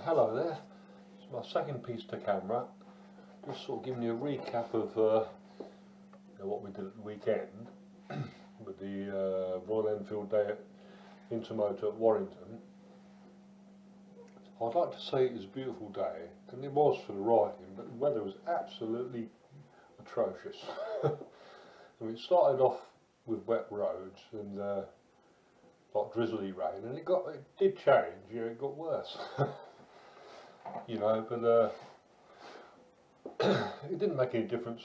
Hello there, it's my second piece to camera. Just sort of giving you a recap of what we did at the weekend with the Royal Enfield day at In2moto at Warrington. I'd like to say it was a beautiful day, and it was for the riding, but the weather was absolutely atrocious. I mean, it started off with wet roads and like drizzly rain, and it did change, it got worse. But it didn't make any difference,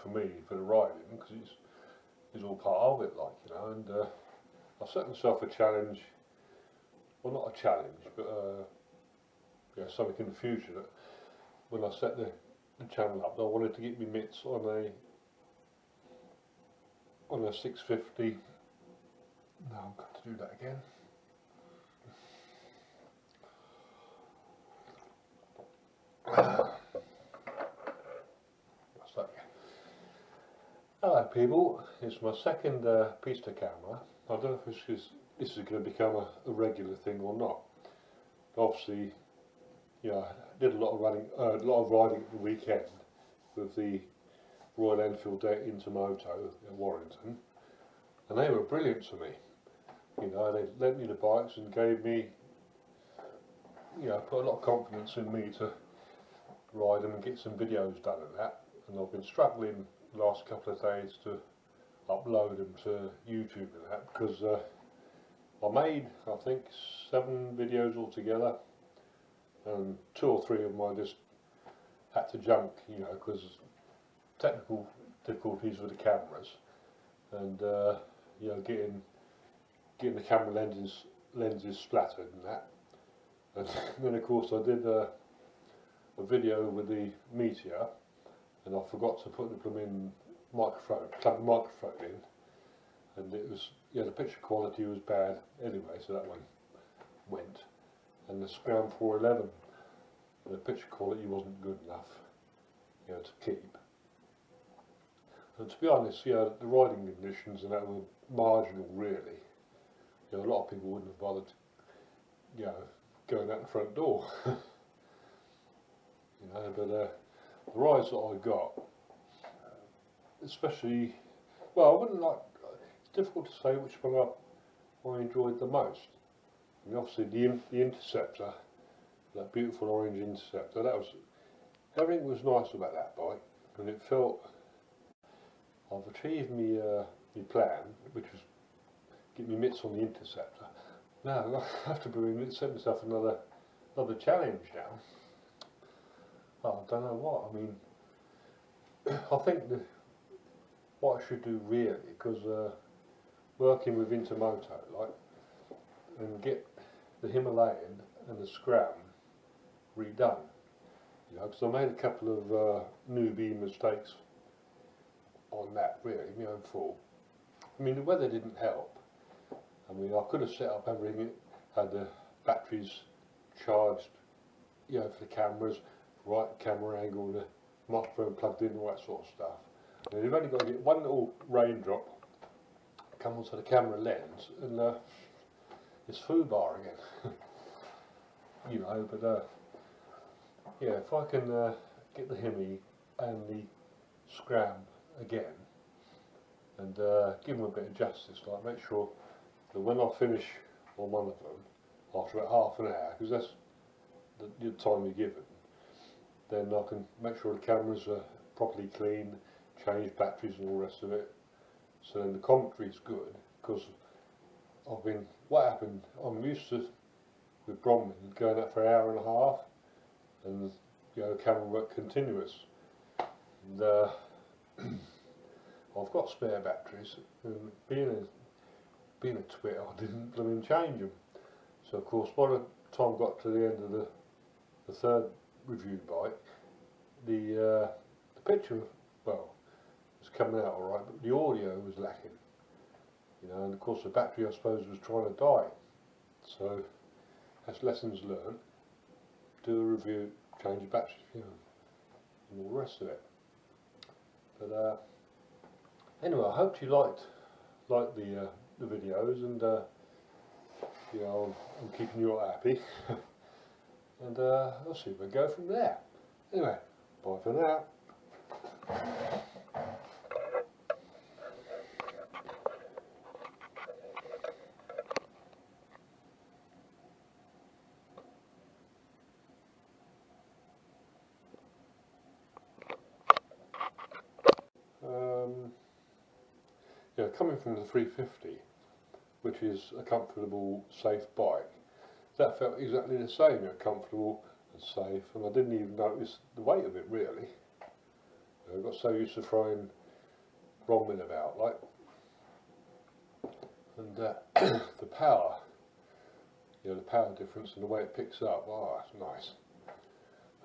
for me, for the riding, because it's all part of it, and I set myself a challenge, well, not a challenge, but something in the future, that when I set the channel up, I wanted to get my mitts on a 650. No, I've got to do that again. Hello people, it's my second piece to camera. I don't know if this is going to become a regular thing or not. Obviously, I did a lot of riding at the weekend with the Royal Enfield day at In2moto in Warrington, and they were brilliant to me. They lent me the bikes and gave me, put a lot of confidence in me to ride them and get some videos done of that. And I've been struggling the last couple of days to upload them to YouTube and that, because I made, I think, 7 videos altogether, and 2 or 3 of them I just had to junk, because technical difficulties with the cameras, and getting the camera lenses splattered and that. And then of course I did a video with the Meteor, and I forgot to put the plug-in microphone in, and it was, the picture quality was bad anyway, so that one went. And the Scram 411, the picture quality wasn't good enough, to keep. And to be honest, the riding conditions and that were marginal, really. A lot of people wouldn't have bothered, going out the front door. But the rides that I got, especially, well, it's difficult to say which one I enjoyed the most. I mean, obviously the Interceptor, that beautiful orange Interceptor, everything was nice about that bike, and it felt I've achieved my plan, which was get me mitts on the Interceptor. Now I have to set myself another challenge now. I don't know what. I mean, I think what I should do really, because working with In2moto, and get the Himalayan and the Scram redone. Because I made a couple of newbie mistakes on that, really, my own fault. I mean, the weather didn't help. I mean, I could have set up everything, had the batteries charged, for the cameras, right camera angle, the microphone plugged in, all that sort of stuff. And you've only got to get one little raindrop come onto the camera lens, and it's foobar again. But if I can get the Hemi and the Scram again, and give them a bit of justice, make sure that when I finish on one of them, after about half an hour, because that's the time you're given, then I can make sure the cameras are properly clean, change batteries and all the rest of it. So then the commentary is good, because what happened, I'm used to, with Bronwyn, going out for an hour and a half, and camera work continuous. And I've got spare batteries, and being a twit, I didn't change them. So of course, by the time I got to the end of the third review bike, the picture, well, was coming out alright, but the audio was lacking. And of course the battery, I suppose, was trying to die. So that's lessons learned. Do a review, change the battery, and all the rest of it. But anyway, I hope you liked the videos, and I'm keeping you all happy. and I'll see where we go from there. Anyway, bye for now. Yeah, coming from the 350, which is a comfortable, safe bike, that felt exactly the same, comfortable and safe, and I didn't even notice the weight of it really. I got so used to throwing Bronwyn about, like, and the power, the power difference and the way it picks up, oh, that's nice.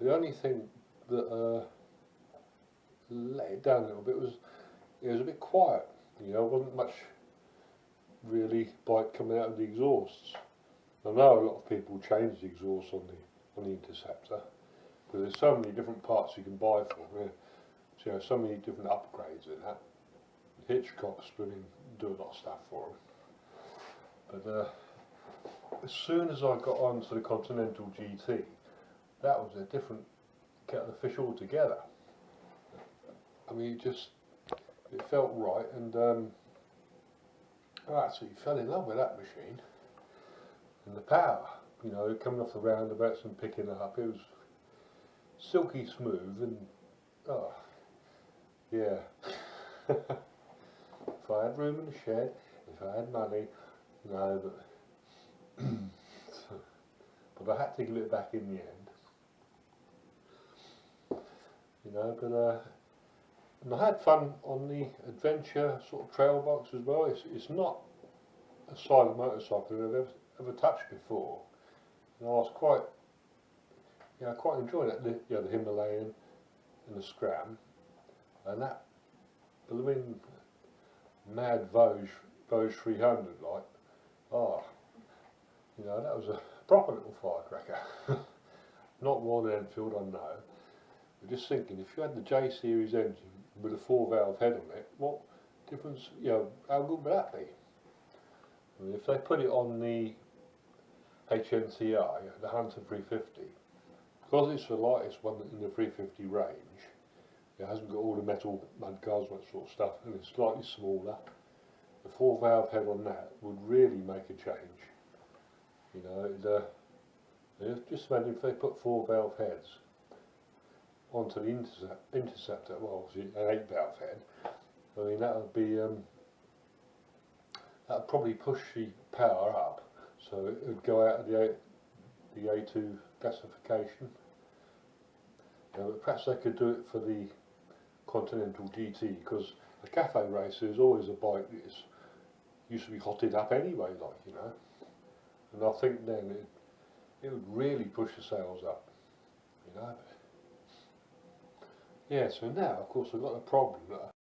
The only thing that let it down a little bit was it was a bit quiet. Wasn't much really bite coming out of the exhausts. I know a lot of people change the exhaust on the Interceptor, because there's so many different parts you can buy for it. So, so many different upgrades in that. Hitchcock's do a lot of stuff for them. But as soon as I got onto the Continental GT, that was a different kettle of fish altogether. I mean, it felt right, and I absolutely fell in love with that machine. And the power, coming off the roundabouts and picking it up, it was silky smooth, and oh, yeah. If I had room in the shed, if I had money, no, but I had to give it back in the end. And I had fun on the adventure sort of trail bikes as well. It's not a silent motorcycle I've ever touched before, and I was quite enjoying it. The Himalayan and the Scram, and that blooming mad Vosges 300, like, oh, that was a proper little firecracker. Not Royal Enfield, I know. But just thinking, if you had the J series engine with a 4-valve head on it, what difference, how good would that be? I mean, if they put it on the HNCR, the Hunter 350, because it's the lightest one in the 350 range, it hasn't got all the metal mudguards, that sort of stuff, and it's slightly smaller. The 4-valve head on that would really make a change. Just imagine if they put 4-valve heads onto the Interceptor, well, obviously an 8-valve head. I mean, that would probably push the power up, so it would go out of the A2 classification. But perhaps they could do it for the Continental GT, because a cafe racer is always a bike that used to be hotted up anyway, and I think then it would really push the sales up, Yeah, so now of course I've got a problem that